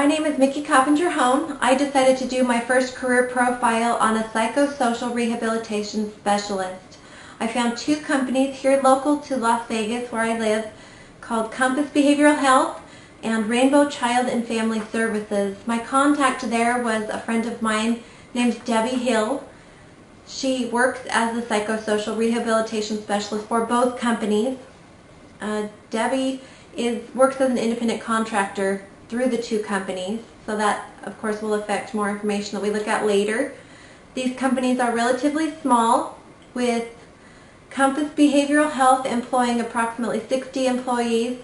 My name is Mickey Coppinger-Home. I decided to do my first career profile on a psychosocial rehabilitation specialist. I found two companies here local to Las Vegas where I live called Compass Behavioral Health and Rainbow Child and Family Services. My contact there was a friend of mine named Debbie Hill. She works as a psychosocial rehabilitation specialist for both companies. Debbie works as an independent contractor through the two companies, so that of course will affect more information that we look at later. These companies are relatively small, with Compass Behavioral Health employing approximately 60 employees,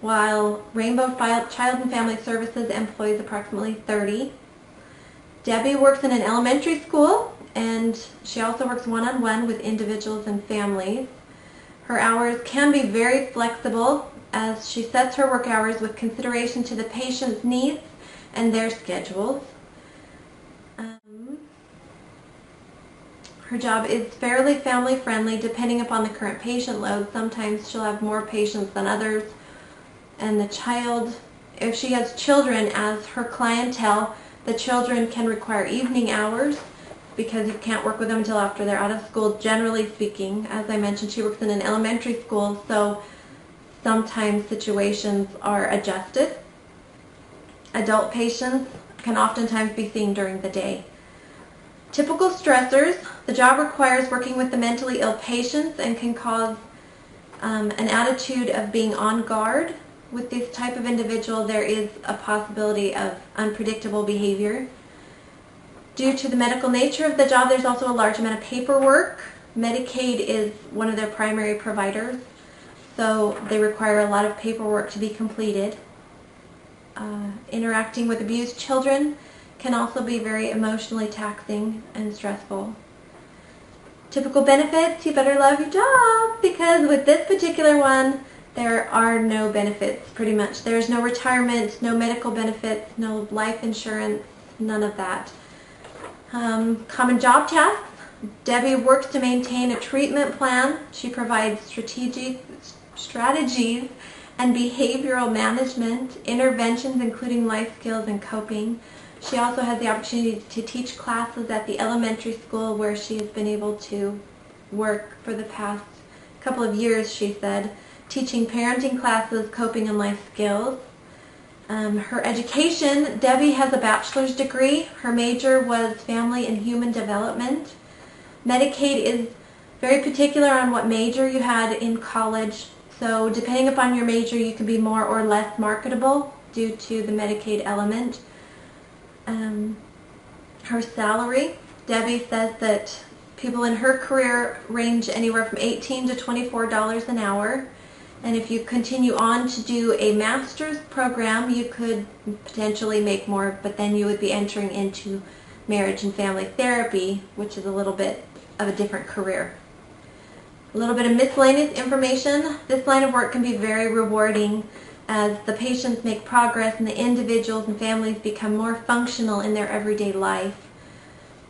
while Rainbow Child and Family Services employs approximately 30. Debbie works in an elementary school, and she also works one-on-one with individuals and families. Her hours can be very flexible, as she sets her work hours with consideration to the patient's needs and their schedules. Her job is fairly family-friendly depending upon the current patient load. Sometimes she'll have more patients than others, and the child, if she has children as her clientele, the children can require evening hours because you can't work with them until after they're out of school, generally speaking. As I mentioned, she works in an elementary school, so sometimes situations are adjusted. Adult patients can oftentimes be seen during the day. Typical stressors: the job requires working with the mentally ill patients and can cause an attitude of being on guard. With this type of individual, there is a possibility of unpredictable behavior. Due to the medical nature of the job, there's also a large amount of paperwork. Medicaid is one of their primary providers, so they require a lot of paperwork to be completed. Interacting with abused children can also be very emotionally taxing and stressful. Typical benefits: you better love your job, because with this particular one, there are no benefits, pretty much. There's no retirement, no medical benefits, no life insurance, none of that. Common job tasks: Debbie works to maintain a treatment plan. She provides strategies and behavioral management, interventions including life skills and coping. She also has the opportunity to teach classes at the elementary school where she has been able to work for the past couple of years, she said, teaching parenting classes, coping, and life skills. Her education: Debbie has a bachelor's degree. Her major was family and human development. Medicaid is very particular on what major you had in college, so depending upon your major you can be more or less marketable due to the Medicaid element. Her salary: Debbie says that people in her career range anywhere from $18 to $24 an hour. And if you continue on to do a master's program, you could potentially make more, but then you would be entering into marriage and family therapy, which is a little bit of a different career. A little bit of miscellaneous information: this line of work can be very rewarding as the patients make progress and the individuals and families become more functional in their everyday life.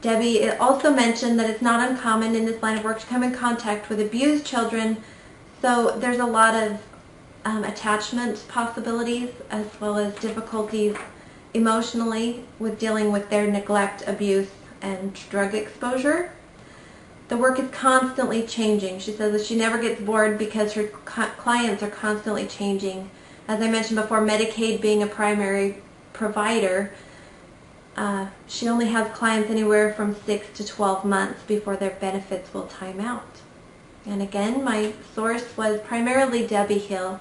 Debbie also mentioned that it's not uncommon in this line of work to come in contact with abused children, so there's a lot of attachment possibilities as well as difficulties emotionally with dealing with their neglect, abuse, and drug exposure. The work is constantly changing. She says that she never gets bored because her clients are constantly changing. As I mentioned before, Medicaid being a primary provider, she only has clients anywhere from 6 to 12 months before their benefits will time out. And again, my source was primarily Debbie Hill.